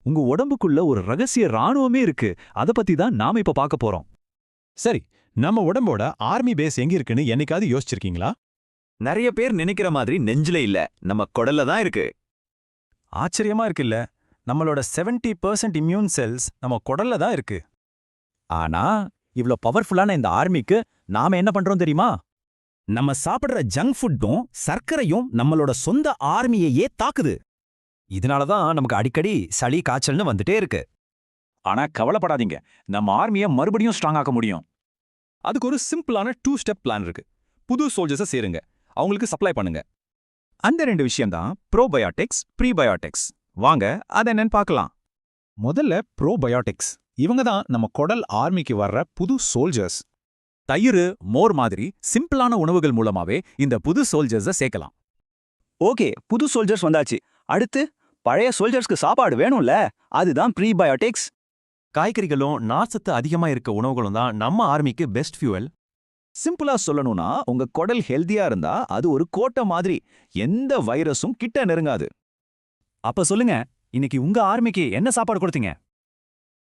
உங்க உடம்புக்குள்ள ஒரு ரகசிய ராணுவமே இருக்கு. அத பத்தி தான் நாம இப்ப பார்க்க போறோம். சரி, நம்ம உடம்போட ஆர்மி பேஸ் எங்க இருக்குன்னு என்னைக்காவது யோசிச்சிருக்கீங்களா? நிறைய பேர் நினைக்கிற மாதிரி நெஞ்சில இல்ல, நம்ம குடல்ல தான் இருக்கு. ஆச்சரியமா இருக்குல்ல. நம்மளோட 70% இம்யூன் செல்ஸ் நம்ம குடல்ல தான் இருக்கு. ஆனா இவ்ளோ பவர்ஃபுல்லான இந்த ஆர்மிக்கு நாம என்ன பண்றோம் தெரியுமா? நம்ம சாப்பிடுற ஜங்க் ஃபுட்டும் சர்க்கரையும் நம்மளோட சொந்த ஆர்மியையே தாக்குது. இதனால தான் நமக்கு அடிக்கடி சளி காய்ச்சல்னு வந்துட்டே இருக்கு. ஆனா கவலைப்படாதீங்க, நம்ம ஆர்மிய மறுபடியும் ஸ்ட்ராங் ஆக்க முடியும். அதுக்கு ஒரு சிம்பிளான 2 ஸ்டெப் பிளான் இருக்கு. புது சோல்ஜர்ஸை சேருங்க, அவங்களுக்கு சப்ளை பண்ணுங்க. அந்த 2 விஷயம் தான் ப்ரோபயோட்டிக்ஸ், ப்ரீபயோட்டிக்ஸ். வாங்க அத என்னன்னு பார்க்கலாம். முதல்ல ப்ரோபயோட்டிக்ஸ். இவங்க தான் நம்ம குடல் ஆர்மிக்கு வர்ற புது சோல்ஜர்ஸ். தயிர், மோர் மாதிரி சிம்பிளான உணவுகள் மூலமாவே இந்த புது சோல்ஜர்ஸ சேர்க்கலாம். ஓகே, புது சோல்ஜர்ஸ் வந்தாச்சு. அடுத்து பழைய சோல்ஜர்ஸ்க்கு சாப்பாடு வேணும்ல, அதுதான் ப்ரீபயோட்டிக்ஸ். காய்கறிகளும் நார்சத்து அதிகமா இருக்க உணவுகளும் தான் நம்ம ஆர்மிக்கு பெஸ்ட் ஃபியூவல். சிம்பிளா சொல்லணும்னா, உங்க குடல் ஹெல்தியா இருந்தா அது ஒரு கோட்டை மாதிரி, எந்த வைரஸும் கிட்ட நெருங்காது. அப்ப சொல்லுங்க, இன்னைக்கு உங்க ஆர்மிக்கு என்ன சாப்பாடு கொடுத்தீங்க?